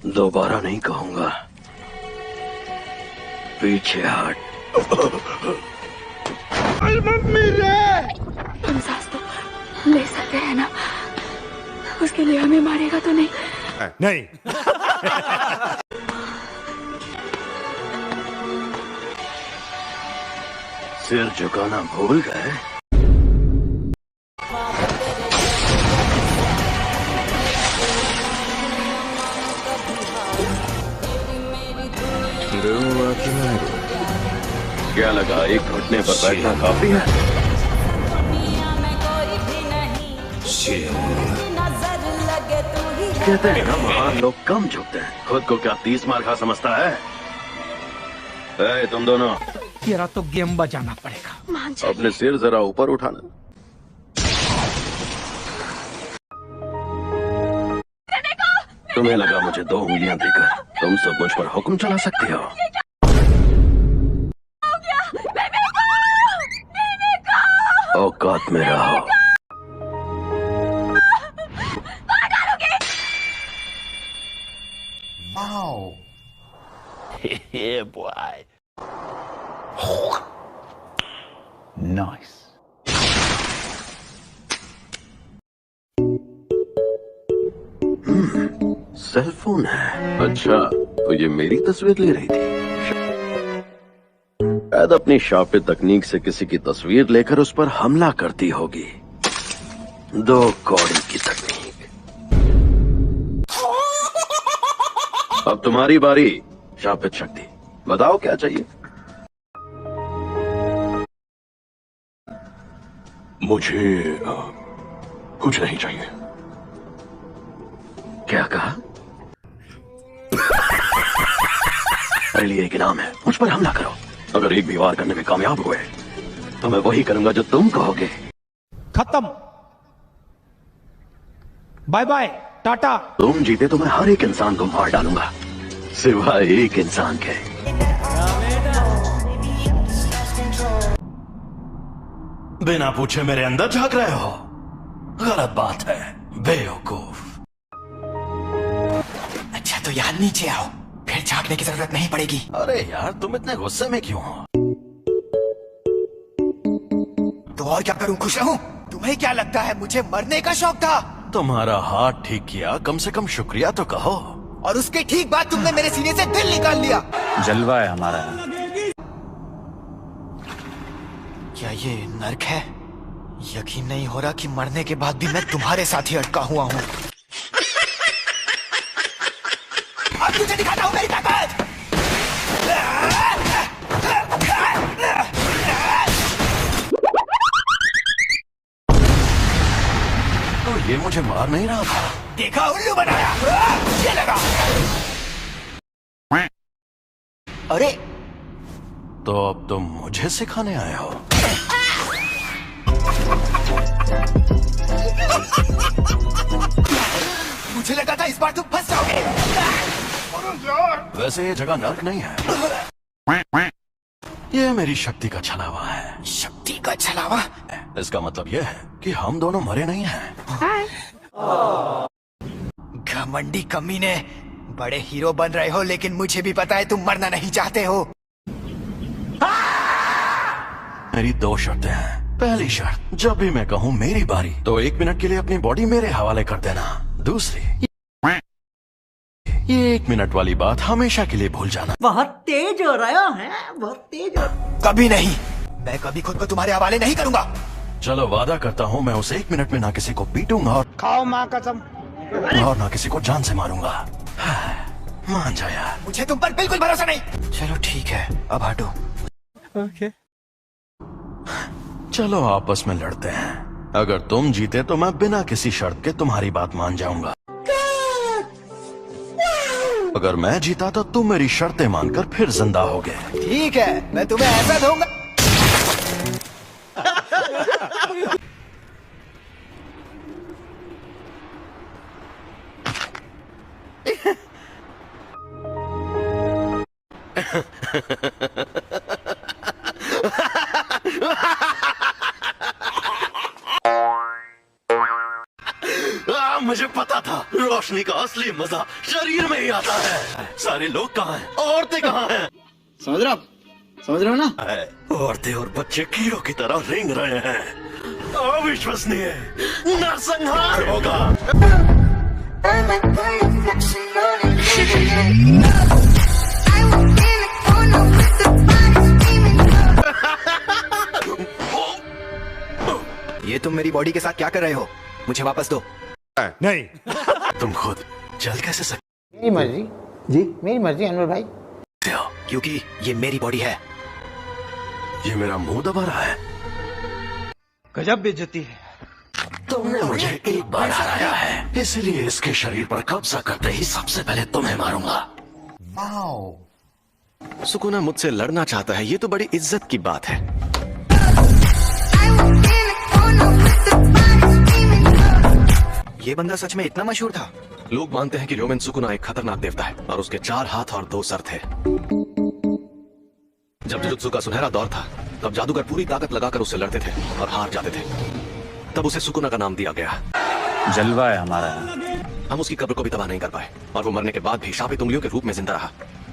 दोबारा नहीं कहूंगा। पीछे हट। तुम सांस तो ले सकते हैं ना? उसके लिए हमें मारेगा तो नहीं? नहीं। सिर झुकाना भूल गए? क्या लगा एक घुटने पर बैठना काफी है? कहते हैं ना महान लोग कम झुकते हैं। खुद को क्या 30 मार खा समझता है? तुम दोनों, तेरा तो गेम बजाना पड़ेगा। अपने सिर जरा ऊपर उठाना। तुम्हें लगा मुझे 2 उंगलियां देकर तुम सब मुझ पर हुक्म चला सकती हो? औकात में रहो। Yeah, boy. Nice. Cell phone है। अच्छा, तो ये मेरी तस्वीर ले रही थी। शायद अपनी शापित तकनीक से किसी की तस्वीर लेकर उस पर हमला करती होगी। 2 कौड़ी की तकनीक। अब तुम्हारी बारी शापित शक्ति। बताओ क्या चाहिए? मुझे कुछ नहीं चाहिए। क्या कहा? मेरे लिए एक इनाम है, मुझ पर हमला करो। अगर एक भी वार करने में कामयाब हुए तो मैं वही करूंगा जो तुम कहोगे। खत्म। Bye bye, tata. तुम जीते तो मैं हर एक इंसान को मार डालूंगा, सिवाय एक इंसान के। बिना पूछे मेरे अंदर झांक रहे हो? गलत बात है, बेवकूफ। अच्छा तो यहाँ नीचे आओ, फिर झांकने की जरूरत नहीं पड़ेगी। अरे यार, तुम इतने गुस्से में क्यों हो? तो और क्या करूं, खुश रहूं? तुम्हें क्या लगता है मुझे मरने का शौक था? तुम्हारा हाथ ठीक किया, कम से कम शुक्रिया तो कहो। और उसके ठीक बाद तुमने मेरे सीने से दिल निकाल लिया। जलवा है हमारा। क्या ये नर्क है? यकीन नहीं हो रहा कि मरने के बाद भी मैं तुम्हारे साथ ही अटका हुआ हूँ। अब तुझे दिखाता हूँ मेरी ताकत। तो ये मुझे मार नहीं रहा था। देखा, उल्लू बनाया। ये लगा। अरे तो अब तुम मुझे सिखाने आए हो? मुझे लगा था इस बार तुम फंस जाओगे। वैसे ये जगह नर्क नहीं है, ये मेरी शक्ति का छलावा है। शक्ति का छलावा? इसका मतलब ये है कि हम दोनों मरे नहीं हैं। घमंडी कमीने, बड़े हीरो बन रहे हो लेकिन मुझे भी पता है तुम मरना नहीं चाहते हो। मेरी 2 शर्तें हैं। पहली शर्त, जब भी मैं कहूँ मेरी बारी तो 1 मिनट के लिए अपनी बॉडी मेरे हवाले कर देना। दूसरी, ये 1 मिनट वाली बात हमेशा के लिए भूल जाना। बहुत तेज हो रहा है, बहुत तेज हो। कभी नहीं, मैं कभी खुद को तुम्हारे हवाले नहीं करूंगा। चलो वादा करता हूँ मैं उस 1 मिनट में ना किसी को पीटूंगा और खाओ माँ कसम। और ना किसी को जान से मारूंगा। मान जा यार। मुझे तुम पर बिल्कुल भरोसा नहीं। चलो ठीक है, अब हटो। ओके। चलो आपस में लड़ते हैं। अगर तुम जीते तो मैं बिना किसी शर्त के तुम्हारी बात मान जाऊंगा। अगर मैं जीता तो तुम मेरी शर्तें मानकर फिर जिंदा होगे। ठीक है, मैं तुम्हें ऐसा दूंगा। मुझे पता था। रोशनी का असली मजा शरीर में ही आता है। सारे लोग कहाँ हैं? औरतें कहाँ हैं? समझ रहे हो ना? औरतें और बच्चे कीड़ों की तरह रेंग रहे हैं। अविश्वसनीय, नरसंहार होगा। ये तुम मेरी बॉडी के साथ क्या कर रहे हो? मुझे वापस दो। नहीं। तुम खुद चल कैसे सकते मेरी मर्जी जी, मेरी मर्जी अनवर भाई। हो? क्योंकि ये मेरी बॉडी है। ये मेरा मुंह दबा रहा है। गजब बेइज्जती है। तुमने मुझे एक बार हराया है, इसलिए इसके शरीर पर कब्जा करते ही सबसे पहले तुम्हें मारूंगा। सुकुना मुझसे लड़ना चाहता है, ये तो बड़ी इज्जत की बात है। ये बंदा सच में इतना मशहूर था? लोग मानते हैं कि र्योमेन सुकुना एक खतरनाक देवता है और उसके 4 हाथ और 2 सर थे। जब जुजुत्सु का सुनहरा दौर था, तब जादूगर पूरी ताकत लगाकर उससे लड़ते थे और हार जाते थे। तब उसे सुकुना का नाम दिया गया। जलवा है हमारा। हम उसकी कब्र को भी तबाह नहीं कर पाए और वो मरने के बाद भी शापित उंगलियों के रूप में जिंदा रहा।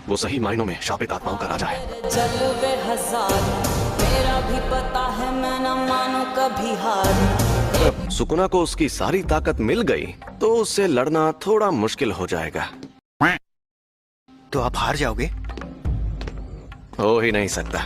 वो सही मायनों में शापित आत्माओं का राजा है। जलवे हजार, मेरा भी पता है, मैं न मानू कभी हार। जब सुकुना को उसकी सारी ताकत मिल गई तो उससे लड़ना थोड़ा मुश्किल हो जाएगा। तो आप हार जाओगे? हो ही नहीं सकता।